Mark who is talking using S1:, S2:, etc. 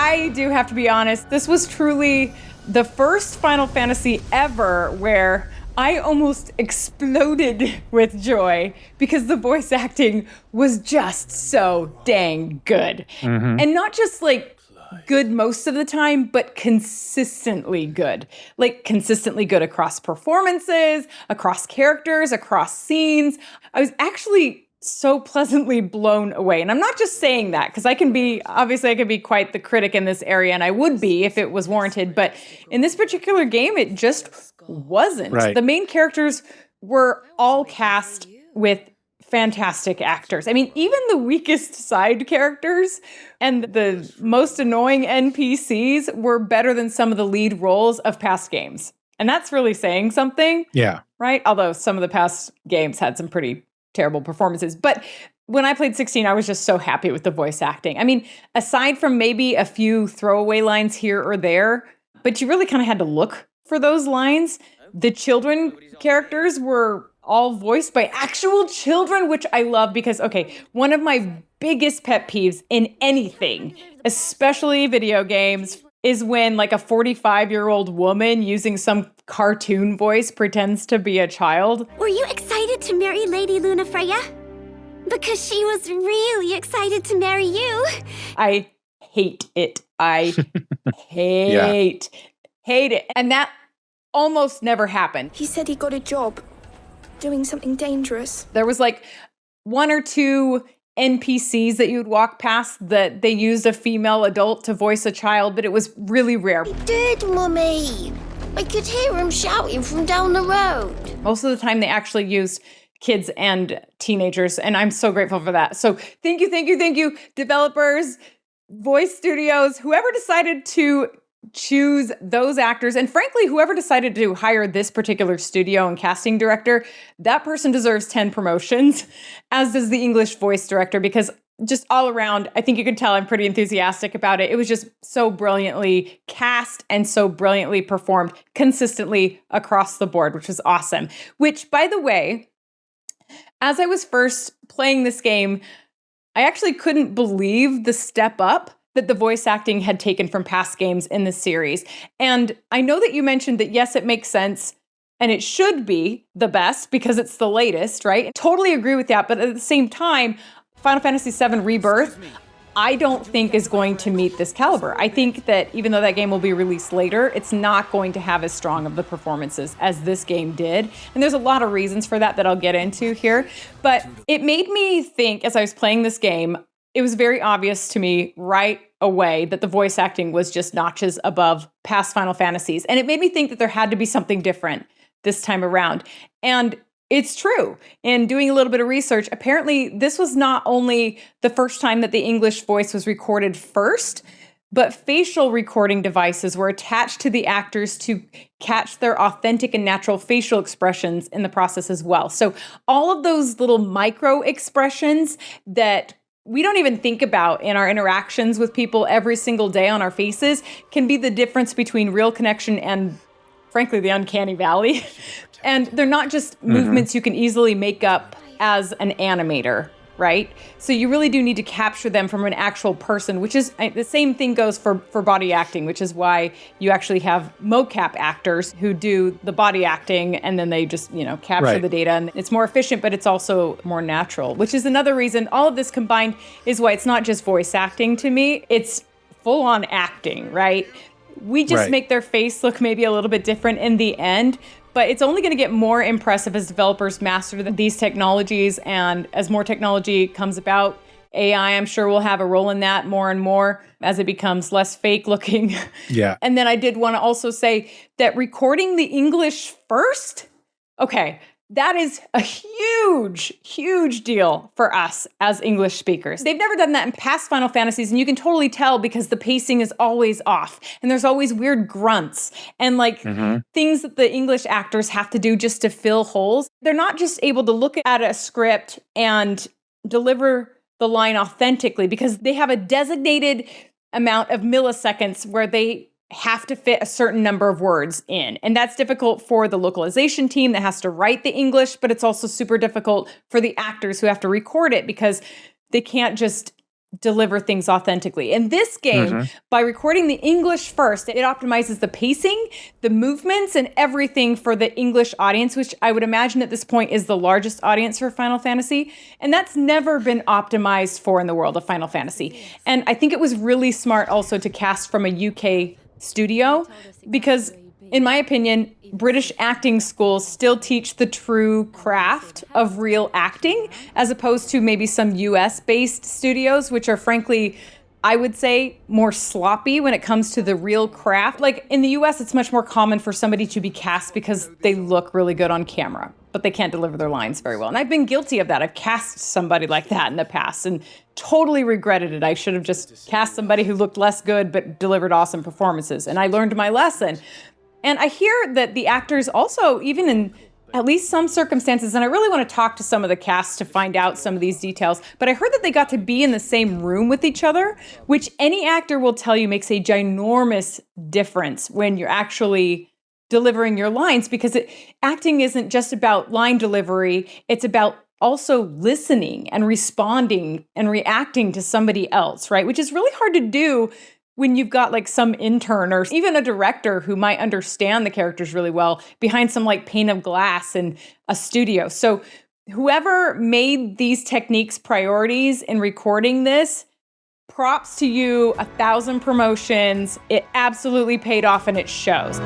S1: I do have to be honest, this was truly the first Final Fantasy ever where I almost exploded with joy because the voice acting was just so dang good.
S2: Mm-hmm.
S1: And not just like good most of the time, but consistently good. Like consistently good across performances, across characters, across scenes. I was actually so pleasantly blown away. And I'm not just saying that because I can be quite the critic in this area, and I would be if it was warranted. But in this particular game, it just wasn't.
S2: Right.
S1: The main characters were all cast with fantastic actors. I mean, even the weakest side characters and the most annoying NPCs were better than some of the lead roles of past games. And that's really saying something.
S2: Yeah.
S1: Right? Although some of the past games had some pretty terrible performances. But when I played 16, I was just so happy with the voice acting. I mean, aside from maybe a few throwaway lines here or there, but you really kind of had to look for those lines. The children characters were all voiced by actual children, which I love because, okay, one of my biggest pet peeves in anything, especially video games, is when like a 45-year-old woman using some cartoon voice pretends to be a child.
S3: Were you excited to marry Lady Lunafreya? Because she was really excited to marry you.
S1: I hate it. I hate it. And that almost never happened.
S4: He said he got a job doing something dangerous.
S1: There was like one or two NPCs that you would walk past that they used a female adult to voice a child, but it was really rare.
S3: He did, Mummy. I could hear him shouting from down the road.
S1: Most of the time they actually used kids and teenagers, and I'm so grateful for that. So thank you, developers, voice studios, whoever decided to choose those actors, and frankly, whoever decided to hire this particular studio and casting director, that person deserves 10 promotions, as does the English voice director, because just all around, I think you can tell I'm pretty enthusiastic about it. It was just so brilliantly cast and so brilliantly performed consistently across the board, which was awesome. Which, by the way, as I was first playing this game, I actually couldn't believe the step up that the voice acting had taken from past games in this series. And I know that you mentioned that, yes, it makes sense and it should be the best because it's the latest, right? Totally agree with that. But at the same time, Final Fantasy VII Rebirth, I don't think is going to meet this caliber. I think that even though that game will be released later, it's not going to have as strong of the performances as this game did. And there's a lot of reasons for that I'll get into here. But it made me think, as I was playing this game, it was very obvious to me right away that the voice acting was just notches above past Final Fantasies. And it made me think that there had to be something different this time around. And it's true. In doing a little bit of research, apparently this was not only the first time that the English voice was recorded first, but facial recording devices were attached to the actors to catch their authentic and natural facial expressions in the process as well. So all of those little micro expressions that we don't even think about in our interactions with people every single day on our faces can be the difference between real connection and, frankly, the uncanny valley. And they're not just movements you can easily make up as an animator, right? So you really do need to capture them from an actual person, which is the same thing goes for body acting, which is why you actually have mocap actors who do the body acting and then they just, capture the data. And it's more efficient, but it's also more natural, which is another reason all of this combined is why it's not just voice acting to me. It's full on acting, right? We just make their face look maybe a little bit different in the end, but it's only going to get more impressive as developers master these technologies. And as more technology comes about, AI, I'm sure, will have a role in that more and more as it becomes less fake looking.
S2: Yeah.
S1: And then I did want to also say that recording the English first, okay, that is a huge, huge deal for us as English speakers. They've never done that in past Final Fantasies, and you can totally tell because the pacing is always off, and there's always weird grunts and things that the English actors have to do just to fill holes. They're not just able to look at a script and deliver the line authentically because they have a designated amount of milliseconds where they have to fit a certain number of words in. And that's difficult for the localization team that has to write the English, but it's also super difficult for the actors who have to record it because they can't just deliver things authentically. In this game, by recording the English first, it optimizes the pacing, the movements, and everything for the English audience, which I would imagine at this point is the largest audience for Final Fantasy. And that's never been optimized for in the world of Final Fantasy. And I think it was really smart also to cast from a UK studio because, in my opinion, British acting schools still teach the true craft of real acting, as opposed to maybe some US-based studios, which are frankly, I would say, more sloppy when it comes to the real craft. Like in the US, it's much more common for somebody to be cast because they look really good on camera, but they can't deliver their lines very well. And I've been guilty of that. I've cast somebody like that in the past and totally regretted it. I should have just cast somebody who looked less good but delivered awesome performances. And I learned my lesson. And I hear that the actors also, even in at least some circumstances, and I really want to talk to some of the cast to find out some of these details, but I heard that they got to be in the same room with each other, which any actor will tell you makes a ginormous difference when you're actually delivering your lines, because acting isn't just about line delivery, it's about also listening and responding and reacting to somebody else, right? Which is really hard to do when you've got like some intern or even a director who might understand the characters really well behind some like pane of glass in a studio. So whoever made these techniques priorities in recording this, props to you, 1,000 promotions. It absolutely paid off and it shows.